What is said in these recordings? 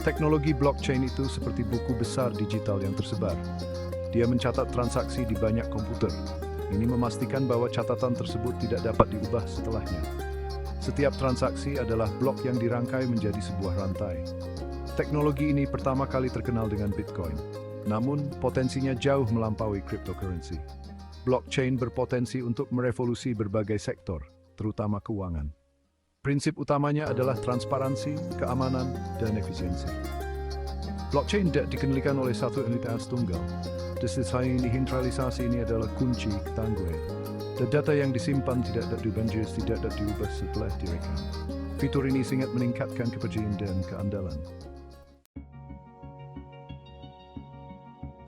Teknologi blockchain itu seperti buku besar digital yang tersebar. Dia mencatat transaksi di banyak komputer. Ini memastikan bahwa catatan tersebut tidak dapat diubah setelahnya. Setiap transaksi adalah blok yang dirangkai menjadi sebuah rantai. Teknologi ini pertama kali terkenal dengan Bitcoin. Namun, potensinya jauh melampaui cryptocurrency. Blockchain berpotensi untuk merevolusi berbagai sektor, terutama keuangan. Prinsip utamanya adalah transparansi, keamanan, dan efisiensi. Blockchain tidak dikendalikan oleh satu entitas tunggal. Desain desentralisasi ini adalah kunci ketangguhan. Data yang disimpan tidak dapat dibanjir, tidak dapat diubah setelah direkam. Fitur ini sangat meningkatkan kepercayaan dan keandalan.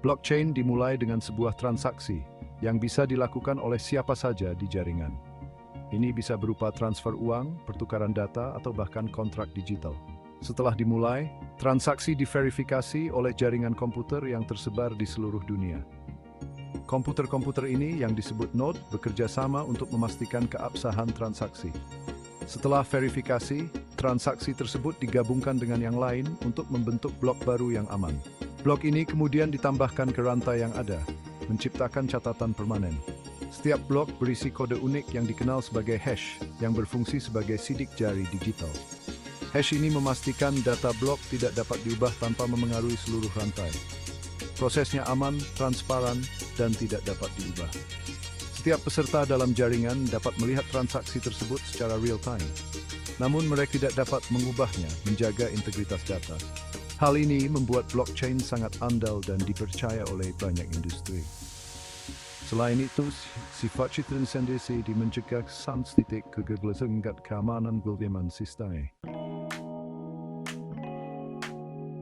Blockchain dimulai dengan sebuah transaksi yang bisa dilakukan oleh siapa saja di jaringan. Ini bisa berupa transfer uang, pertukaran data, atau bahkan kontrak digital. Setelah dimulai, transaksi diverifikasi oleh jaringan komputer yang tersebar di seluruh dunia. Komputer-komputer ini yang disebut node bekerja sama untuk memastikan keabsahan transaksi. Setelah verifikasi, transaksi tersebut digabungkan dengan yang lain untuk membentuk blok baru yang aman. Blok ini kemudian ditambahkan ke rantai yang ada, menciptakan catatan permanen. Setiap blok berisi kode unik yang dikenal sebagai hash, yang berfungsi sebagai sidik jari digital. Hash ini memastikan data blok tidak dapat diubah tanpa memengaruhi seluruh rantai. Prosesnya aman, transparan, dan tidak dapat diubah. Setiap peserta dalam jaringan dapat melihat transaksi tersebut secara real-time. Namun mereka tidak dapat mengubahnya, menjaga integritas data. Hal ini membuat blockchain sangat andal dan dipercaya oleh banyak industri. Selain itu, sifat transparansi di mencegah sensitif kegagalan keamanan global sistem.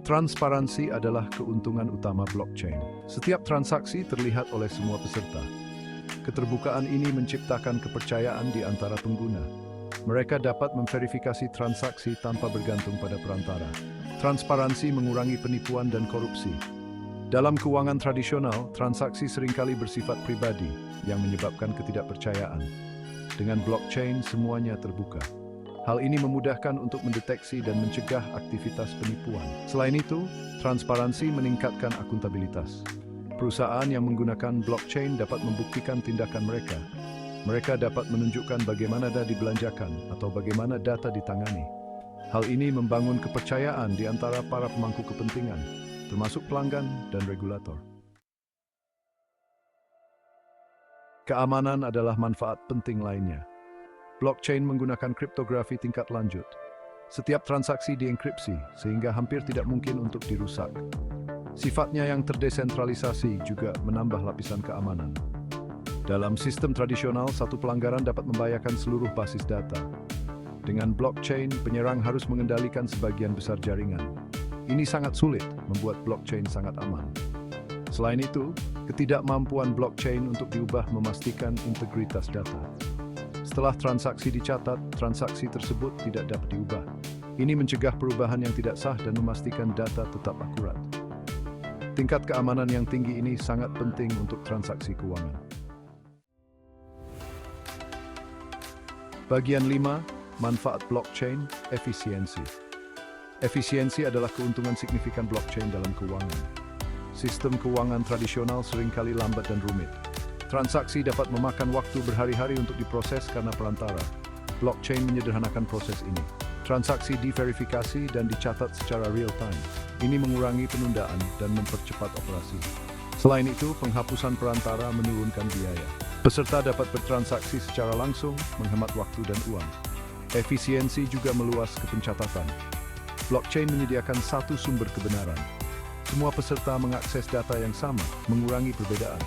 Transparansi adalah keuntungan utama blockchain. Setiap transaksi terlihat oleh semua peserta. Keterbukaan ini menciptakan kepercayaan di antara pengguna. Mereka dapat memverifikasi transaksi tanpa bergantung pada perantara. Transparansi mengurangi penipuan dan korupsi. Dalam keuangan tradisional, transaksi seringkali bersifat pribadi yang menyebabkan ketidakpercayaan. Dengan blockchain, semuanya terbuka. Hal ini memudahkan untuk mendeteksi dan mencegah aktivitas penipuan. Selain itu, transparansi meningkatkan akuntabilitas. Perusahaan yang menggunakan blockchain dapat membuktikan tindakan mereka. Mereka dapat menunjukkan bagaimana data dibelanjakan atau bagaimana data ditangani. Hal ini membangun kepercayaan di antara para pemangku kepentingan, termasuk pelanggan dan regulator. Keamanan adalah manfaat penting lainnya. Blockchain menggunakan kriptografi tingkat lanjut. Setiap transaksi dienkripsi sehingga hampir tidak mungkin untuk dirusak. Sifatnya yang terdesentralisasi juga menambah lapisan keamanan. Dalam sistem tradisional, satu pelanggaran dapat membahayakan seluruh basis data. Dengan blockchain, penyerang harus mengendalikan sebagian besar jaringan. Ini sangat sulit, membuat blockchain sangat aman. Selain itu, ketidakmampuan blockchain untuk diubah memastikan integritas data. Setelah transaksi dicatat, transaksi tersebut tidak dapat diubah. Ini mencegah perubahan yang tidak sah dan memastikan data tetap akurat. Tingkat keamanan yang tinggi ini sangat penting untuk transaksi keuangan. Bagian 5, manfaat blockchain, efisiensi. Efisiensi adalah keuntungan signifikan blockchain dalam keuangan. Sistem keuangan tradisional seringkali lambat dan rumit. Transaksi dapat memakan waktu berhari-hari untuk diproses karena perantara. Blockchain menyederhanakan proses ini. Transaksi diverifikasi dan dicatat secara real-time. Ini mengurangi penundaan dan mempercepat operasi. Selain itu, penghapusan perantara menurunkan biaya. Peserta dapat bertransaksi secara langsung, menghemat waktu dan uang. Efisiensi juga meluas ke pencatatan. Blockchain menyediakan satu sumber kebenaran. Semua peserta mengakses data yang sama, mengurangi perbedaan.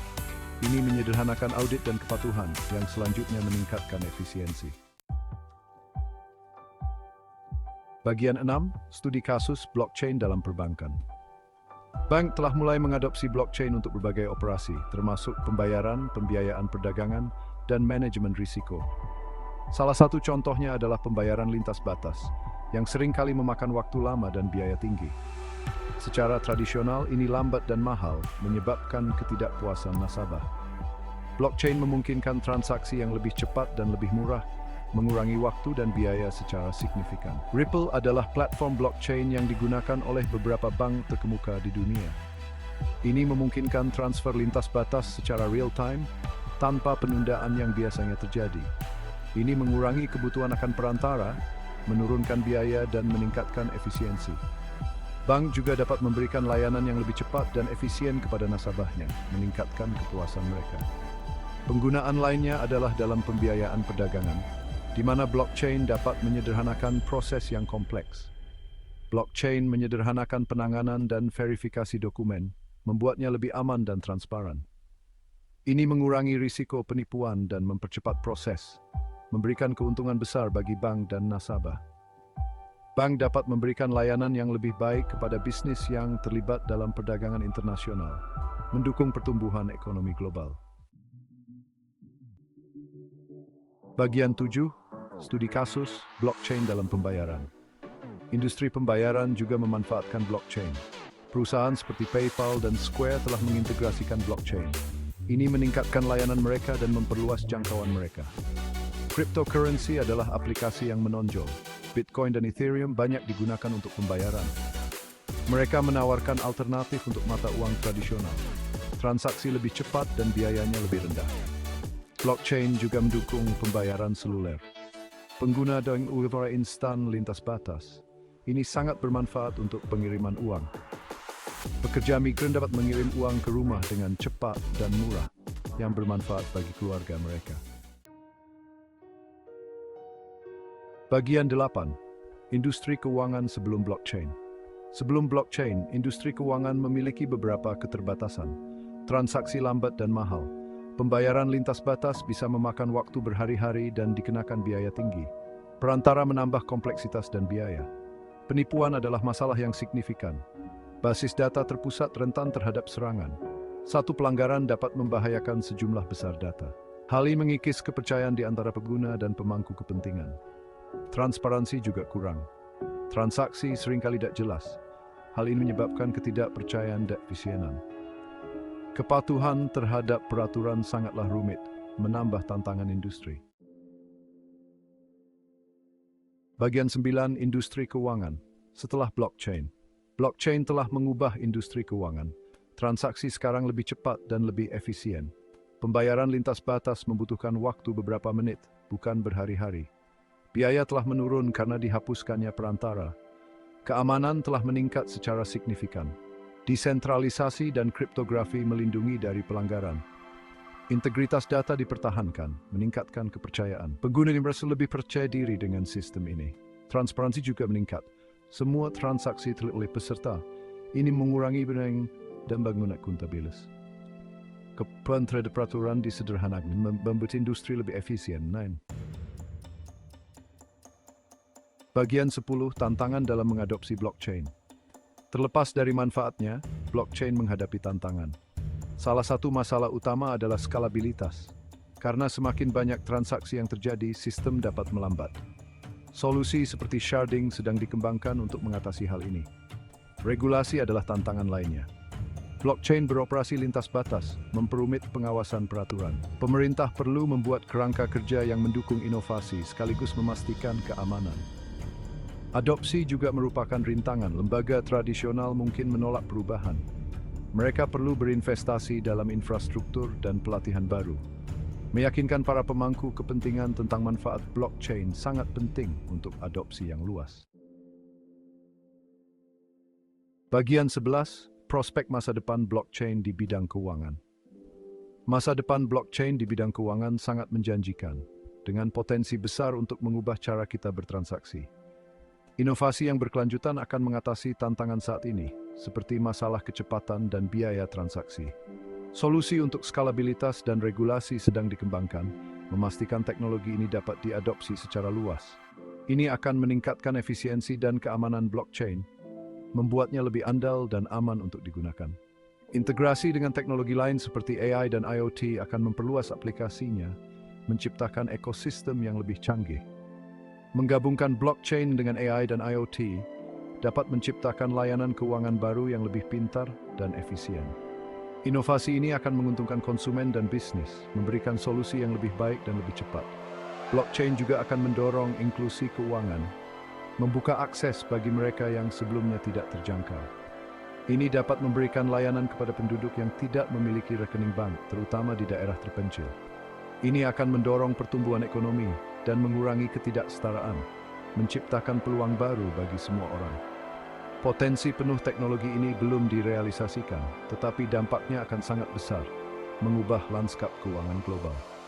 Ini menyederhanakan audit dan kepatuhan yang selanjutnya meningkatkan efisiensi. Bagian 6, studi kasus blockchain dalam perbankan. Bank telah mulai mengadopsi blockchain untuk berbagai operasi, termasuk pembayaran, pembiayaan perdagangan, dan manajemen risiko. Salah satu contohnya adalah pembayaran lintas batas, yang seringkali memakan waktu lama dan biaya tinggi. Secara tradisional, ini lambat dan mahal, menyebabkan ketidakpuasan nasabah. Blockchain memungkinkan transaksi yang lebih cepat dan lebih murah, mengurangi waktu dan biaya secara signifikan. Ripple adalah platform blockchain yang digunakan oleh beberapa bank terkemuka di dunia. Ini memungkinkan transfer lintas batas secara real-time tanpa penundaan yang biasanya terjadi. Ini mengurangi kebutuhan akan perantara, menurunkan biaya dan meningkatkan efisiensi. Bank juga dapat memberikan layanan yang lebih cepat dan efisien kepada nasabahnya, meningkatkan kepuasan mereka. Penggunaan lainnya adalah dalam pembiayaan perdagangan, di mana blockchain dapat menyederhanakan proses yang kompleks. Blockchain menyederhanakan penanganan dan verifikasi dokumen, membuatnya lebih aman dan transparan. Ini mengurangi risiko penipuan dan mempercepat proses, memberikan keuntungan besar bagi bank dan nasabah. Bank dapat memberikan layanan yang lebih baik kepada bisnis yang terlibat dalam perdagangan internasional, mendukung pertumbuhan ekonomi global. Bagian 7, studi kasus blockchain dalam pembayaran. Industri pembayaran juga memanfaatkan blockchain. Perusahaan seperti PayPal dan Square telah mengintegrasikan blockchain. Ini meningkatkan layanan mereka dan memperluas jangkauan mereka. Cryptocurrency adalah aplikasi yang menonjol. Bitcoin dan Ethereum banyak digunakan untuk pembayaran. Mereka menawarkan alternatif untuk mata uang tradisional. Transaksi lebih cepat dan biayanya lebih rendah. Blockchain juga mendukung pembayaran seluler. Pengguna dengan uang instan lintas batas. Ini sangat bermanfaat untuk pengiriman uang. Pekerja migran dapat mengirim uang ke rumah dengan cepat dan murah, yang bermanfaat bagi keluarga mereka. Bagian 8. Industri keuangan sebelum blockchain. Sebelum blockchain, industri keuangan memiliki beberapa keterbatasan. Transaksi lambat dan mahal. Pembayaran lintas batas bisa memakan waktu berhari-hari dan dikenakan biaya tinggi. Perantara menambah kompleksitas dan biaya. Penipuan adalah masalah yang signifikan. Basis data terpusat rentan terhadap serangan. Satu pelanggaran dapat membahayakan sejumlah besar data. Hal ini mengikis kepercayaan di antara pengguna dan pemangku kepentingan. Transparansi juga kurang. Transaksi seringkali tidak jelas. Hal ini menyebabkan ketidakpercayaan dan efisienan. Kepatuhan terhadap peraturan sangatlah rumit, menambah tantangan industri. Bagian 9. Industri keuangan. Setelah blockchain. Blockchain telah mengubah industri keuangan. Transaksi sekarang lebih cepat dan lebih efisien. Pembayaran lintas batas membutuhkan waktu beberapa menit, bukan berhari-hari. Biaya telah menurun karena dihapuskannya perantara. Keamanan telah meningkat secara signifikan. Desentralisasi dan kriptografi melindungi dari pelanggaran. Integritas data dipertahankan, meningkatkan kepercayaan. Pengguna merasa lebih percaya diri dengan sistem ini. Transparansi juga meningkat. Semua transaksi terlihat oleh peserta. Ini mengurangi benang dan bangunan akuntabilitas. Kepatuhan terhadap peraturan disederhanakan, membuat industri lebih efisien. Bagian 10. Tantangan dalam mengadopsi blockchain. Terlepas dari manfaatnya, blockchain menghadapi tantangan. Salah satu masalah utama adalah skalabilitas. Karena semakin banyak transaksi yang terjadi, sistem dapat melambat. Solusi seperti sharding sedang dikembangkan untuk mengatasi hal ini. Regulasi adalah tantangan lainnya. Blockchain beroperasi lintas batas, memperumit pengawasan peraturan. Pemerintah perlu membuat kerangka kerja yang mendukung inovasi sekaligus memastikan keamanan. Adopsi juga merupakan rintangan. Lembaga tradisional mungkin menolak perubahan. Mereka perlu berinvestasi dalam infrastruktur dan pelatihan baru. Meyakinkan para pemangku kepentingan tentang manfaat blockchain sangat penting untuk adopsi yang luas. Bagian 11. Prospek masa depan blockchain di bidang keuangan. Masa depan blockchain di bidang keuangan sangat menjanjikan, dengan potensi besar untuk mengubah cara kita bertransaksi. Inovasi yang berkelanjutan akan mengatasi tantangan saat ini, seperti masalah kecepatan dan biaya transaksi. Solusi untuk skalabilitas dan regulasi sedang dikembangkan, memastikan teknologi ini dapat diadopsi secara luas. Ini akan meningkatkan efisiensi dan keamanan blockchain, membuatnya lebih andal dan aman untuk digunakan. Integrasi dengan teknologi lain seperti AI dan IoT akan memperluas aplikasinya, menciptakan ekosistem yang lebih canggih. Menggabungkan blockchain dengan AI dan IoT dapat menciptakan layanan keuangan baru yang lebih pintar dan efisien. Inovasi ini akan menguntungkan konsumen dan bisnis, memberikan solusi yang lebih baik dan lebih cepat. Blockchain juga akan mendorong inklusi keuangan, membuka akses bagi mereka yang sebelumnya tidak terjangkau. Ini dapat memberikan layanan kepada penduduk yang tidak memiliki rekening bank, terutama di daerah terpencil. Ini akan mendorong pertumbuhan ekonomi dan mengurangi ketidaksetaraan, menciptakan peluang baru bagi semua orang. Potensi penuh teknologi ini belum direalisasikan, tetapi dampaknya akan sangat besar, mengubah lanskap keuangan global.